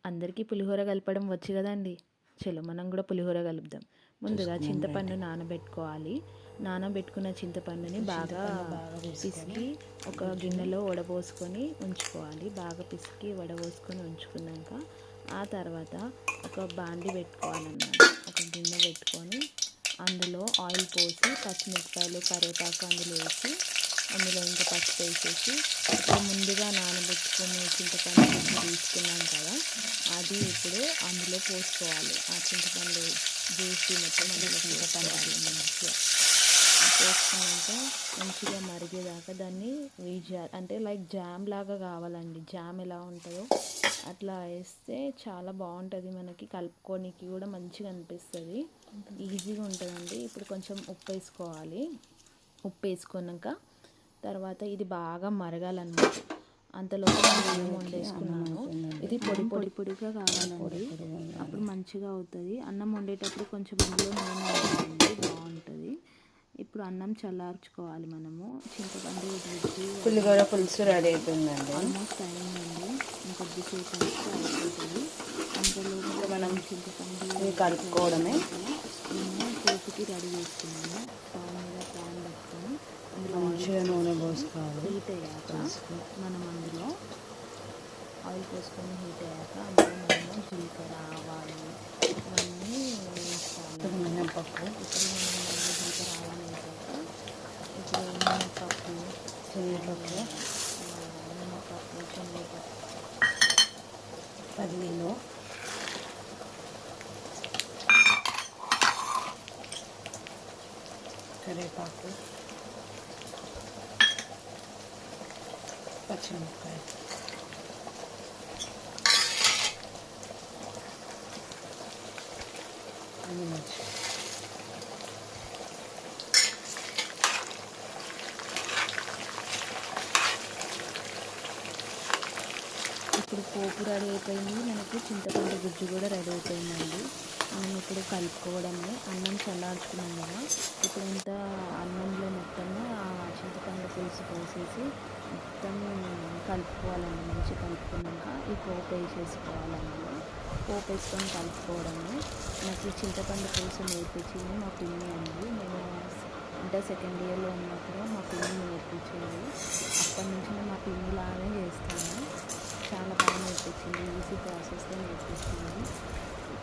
అందరికీ పులిహోర కలపడం వచ్చు కదండి. చలో మనం కూడా పులిహోర కలుపుదాం. ముందుగా చింతపండు నానబెట్టుకోవాలి. నానబెట్టుకున్న చింతపండుని బాగా పిసికి ఒక గిన్నెలో వడపోసుకొని ఉంచుకోవాలి. బాగా పిసికి వడపోసుకొని ఉంచుకున్నాక ఆ తర్వాత ఒక బాండి పెట్టుకోవాలన్నమాట. ఒక గిన్నె పెట్టుకొని అందులో ఆయిల్ పోసి పచ్చిమిరపకాయలు కరివేపాకు అందులో వేసి అందులో ఇంకా పసుపు వేసేసి ఇప్పుడు ముందుగా నానబెట్టుకుని చింతపండు తీసుకున్నాం కదా, అది ఇప్పుడు అందులో పోసుకోవాలి. ఆ చింతపండు జ్యూసి మొత్తం అందులో చింతపండు మంచిగా పోసుకున్నాక మంచిగా మరిగేదాకా దాన్ని వేయాలి. అంటే లైక్ జామ్ లాగా కావాలండి. జామ్ ఎలా ఉంటుందో అట్లా వేస్తే చాలా బాగుంటుంది. మనకి కలుపుకోనికి కూడా మంచిగా అనిపిస్తుంది, ఈజీగా ఉంటుందండి. ఇప్పుడు కొంచెం ఉప్పు వేసుకోవాలి. ఉప్పు వేసుకున్నాక తర్వాత ఇది బాగా మరగాలన్నమాట. అంతలోపు నేను వండేసుకున్నాను. ఇది పొడిగా కావాలండి, అప్పుడు మంచిగా అవుతుంది. అన్నం వండేటప్పుడు కొంచెం అందులో నూనె వేయాలండి, బాగుంటుంది. ఇప్పుడు అన్నం చల్లార్చుకోవాలి. మనము చింతపండు పులిహోర పులుసు రెడీ అయిపోయిందండి. ఆల్మోస్ట్ అయిందండి, ఇంకొద్దిసేపు అయిపోతుంది. అంతలోపు మనం చింతపండు కలుపుకోవడమే. నేను పోపుకి రెడీ చేసుకున్నాను. స్టవ్ మీద ప్యాన్ పెట్టుకొని అందులో మంచిగా నూనె పోసుకోవాలి. హీట్ అయ్యాక మనం అందులో ఆయిల్ పోసుకొని హీట్ అయ్యాక అందులో మనము జీలకర్ర ఆవాలు ఇవన్నీ వేసుకోవాలి. మినపప్పు, ఇప్పుడు మనం జీలకర్ర ఆవాలు వేసాక ఇప్పుడు మినపప్పు శనగపప్పు, శనగపప్పు, పల్లీలు, కరివేపాకు, పచ్చిమిరపకాయ, ఎండుమిర్చి, ఇప్పుడు పోపు రెడీ అయిపోయింది. మనకి చింతపండు గుజ్జు కూడా రెడీ అయిపోయిందండి. మనం ఇప్పుడు కలుపుకోవడమే. అన్నం చల్లార్చుకున్నాం కదా, ఇప్పుడు ఇంత అన్నంలో మొత్తము ఆ చింతపండు పులుసు పోసేసి మొత్తం కలుపుకోవాలండి. మంచిగా కలుపుకున్నాక ఈ పోపు వేసేసుకోవాలి. అందులో పోపు వేసుకొని కలుపుకోవడమే. నాకు ఈ చింతపండు పులుసు నేర్పించింది మా పిన్ని అండి. నేను ఇంటర్ సెకండ్ ఇయర్లో ఉన్నప్పుడు మా పిన్ని నేర్పించింది. అప్పటి నుంచి నేను మా పిన్నిలానే చేస్తాను. చాలా బాగా నేర్పించింది, ఈజీ ప్రాసెస్లో నేర్పించింది.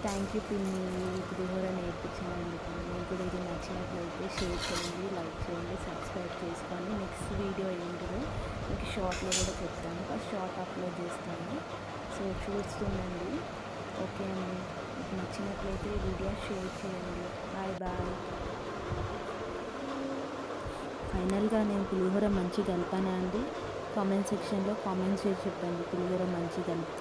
థ్యాంక్ యూ పిన్ని, పులిహోర నేర్పించినందుకు. మీకు కూడా ఇది నచ్చినట్లయితే షేర్ చేయండి, లైక్ చేయండి, సబ్స్క్రైబ్ చేసుకోండి. నెక్స్ట్ వీడియో ఏంటిదో మీకు షార్ట్లో కూడా చెప్తాను. ఫస్ట్ షార్ట్ అప్లోడ్ చేస్తాను, సో చూస్తుండండి. ఓకే అండి, మీకు నచ్చినట్లయితే వీడియో షేర్ చేయండి. Bye bye. ఫైనల్గా నేను పులిహోర మంచిగా కలిపానా అండి? కామెంట్ సెక్షన్లో కామెంట్స్ చేసి చెప్పండి పులిహోర మంచిగా కలిపి.